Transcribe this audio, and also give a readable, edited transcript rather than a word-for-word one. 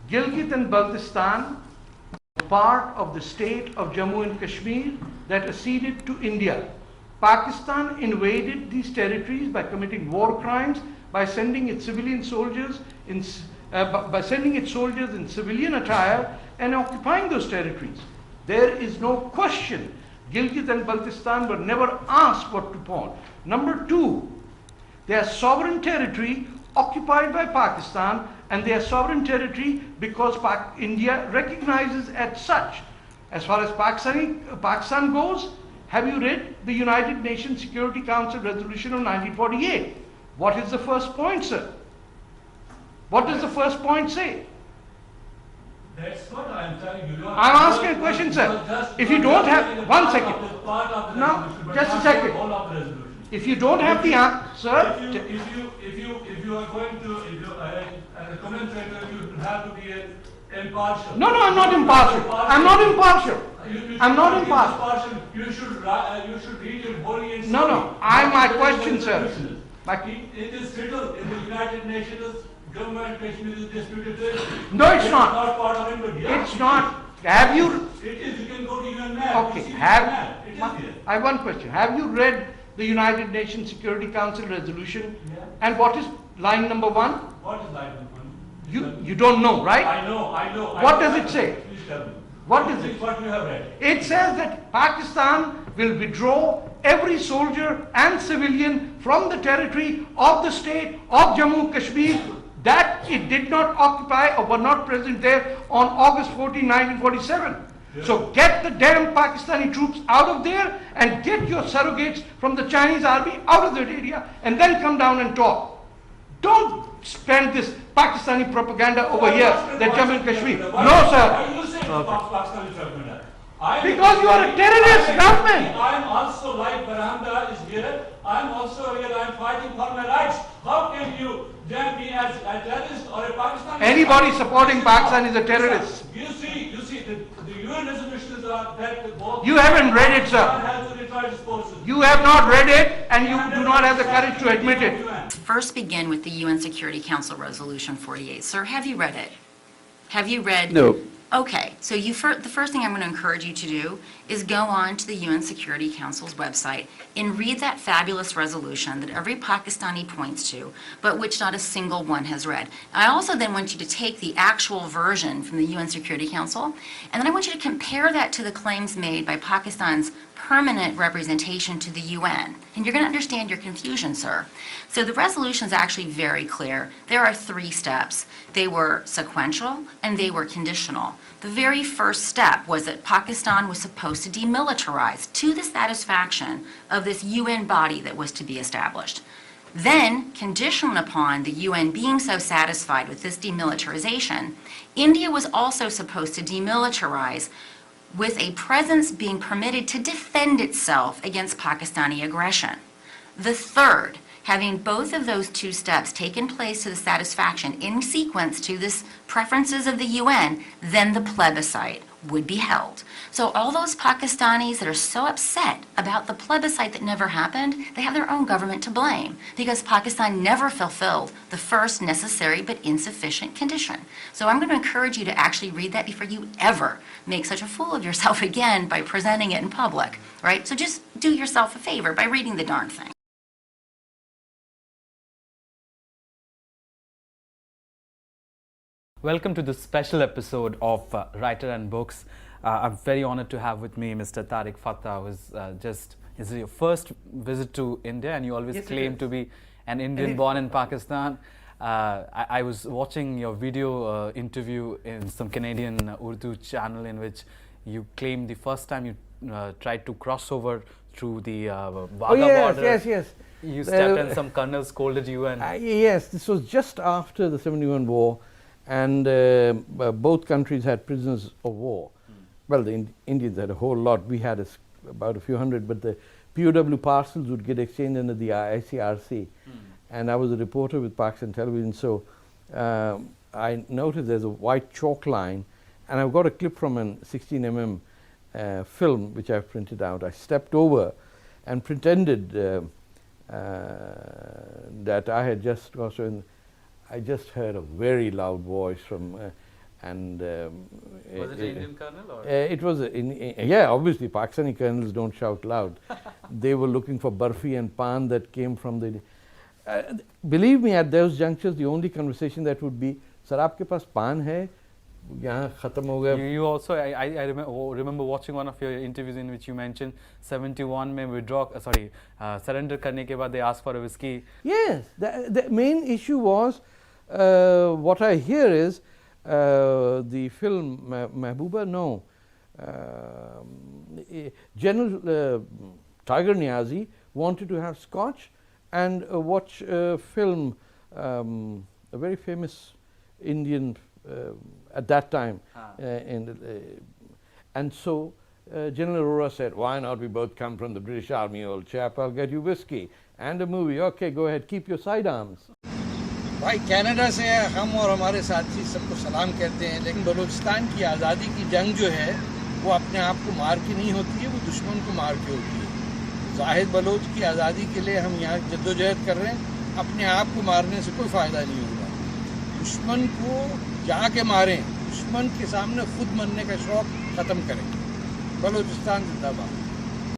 Gilgit and Baltistan, part of the state of Jammu and Kashmir that acceded to India. Pakistan invaded these territories by committing war crimes, by sending its civilian soldiers in civilian attire and occupying those territories. There is no question Gilgit and Baltistan were never asked what to pawn. Number two, they are sovereign territory occupied by Pakistan, and they are sovereign territory because India recognizes as such. As far as Pakistan goes, have you read the United Nations Security Council resolution of 1948? What is the first point, sir? What does the first point say? That's what I'm telling you. I'm asking a question, sir. If you don't have, one second. No, just a second. If you don't have the answer, if you are going to, as a commentator, you have to be impartial. No, I'm not impartial. I'm not impartial. I'm not impartial. You should read your body and No. My question, sir. It is settled in the United Nations. Government Kashmir is disputed. No, it's not. Not part of it, yeah. It's not. Have you? It is. You can go to UN map. Okay. I have one question. Have you read the United Nations Security Council resolution? Yeah. And what is line number 1? What is line number 1? You don't know, right? I know. What does it say? Please tell me. What is it? What you have read? It says that Pakistan will withdraw every soldier and civilian from the territory of the state of Jammu and Kashmir that it did not occupy or were not present there on August 14, 1947. Yeah. So get the damn Pakistani troops out of there and get your surrogates from the Chinese army out of that area and then come down and talk. Don't spend this Pakistani propaganda over here that Jammu and Kashmir. No, sir. Why you say Pakistani propaganda? Because you are a terrorist government. I am also like Baranda is here. I am also here. I am fighting for my rights. How can you then be as a terrorist or a Pakistani? Anybody supporting Pakistan is a terrorist. You see, the UN resolutions are that both. You haven't read it, sir. Has to retry his forces. You have not read it, and you do not have the courage to admit it. First begin with the UN Security Council Resolution 48. Sir, have you read it? Have you read? No. Okay, so the first thing I'm going to encourage you to do is go on to the UN Security Council's website and read that fabulous resolution that every Pakistani points to, but which not a single one has read. I also then want you to take the actual version from the UN Security Council, and then I want you to compare that to the claims made by Pakistan's permanent representation to the UN. And you're going to understand your confusion, sir. So the resolution is actually very clear. There are 3 steps. They were sequential and they were conditional. The very first step was that Pakistan was supposed to demilitarize to the satisfaction of this UN body that was to be established. Then, conditional upon the UN being so satisfied with this demilitarization, India was also supposed to demilitarize with a presence being permitted to defend itself against Pakistani aggression. The third, having both of those 2 steps taken place to the satisfaction in sequence to this preferences of the UN, then the plebiscite would be held. So all those Pakistanis that are so upset about the plebiscite that never happened, they have their own government to blame because Pakistan never fulfilled the first necessary but insufficient condition. So I'm going to encourage you to actually read that before you ever make such a fool of yourself again by presenting it in public, right? So just do yourself a favor by reading the darn thing. Welcome to this special episode of Writer and Books. I'm very honored to have with me Mr. Tarek Fatah, who's is your first visit to India, and you always claim to be an Indian born in Pakistan. I was watching your video interview in some Canadian Urdu channel in which you claimed the first time you tried to cross over through the Wagah border. Yes. You stepped and some colonels scolded you. And yes, this was just after the 71 war, and both countries had prisoners of war. Well, the Indians had a whole lot. We had about a few hundred, but the POW parcels would get exchanged under the ICRC. And I was a reporter with Pakistan Television, so I noticed there's a white chalk line, and I've got a clip from a 16 mm film which I've printed out. I stepped over and pretended that I had just crossed, and I just heard a very loud voice from And Was it an Indian colonel? Or? it was, yeah, obviously Pakistani colonels don't shout loud. They were looking for barfi and pan that came from the... believe me, at those junctures, the only conversation that would be, sir, aapke paas pan hai? Yahan khatam ho gaya. You also, I remember watching one of your interviews in which you mentioned 71 mein withdraw, surrender karne ke baad they asked for a whiskey. Yes, the main issue was, what I hear is, the film Mehbooba, no, General Tiger Niazi wanted to have scotch and watch a film, a very famous Indian at that time, and so General Arora said, why not, we both come from the British Army, old chap, I'll get you whiskey and a movie. Okay, go ahead, keep your sidearms. भाई Canada से हम और हमारे साथी सबको सलाम कहते हैं, लेकिन बलूचिस्तान की आज़ादी की जंग जो है वो अपने आप को मार के नहीं होती है, वो दुश्मन को मार के होती है। जाहिद बलोच की आज़ादी के लिए हम यहाँ जद्दोजहद कर रहे हैं, अपने आप को मारने से कोई फ़ायदा नहीं होगा। दुश्मन को जाके मारें, दुश्मन के सामने खुद मरने का शौक़ ख़त्म करें। बलूचिस्तान जिंदाबाद।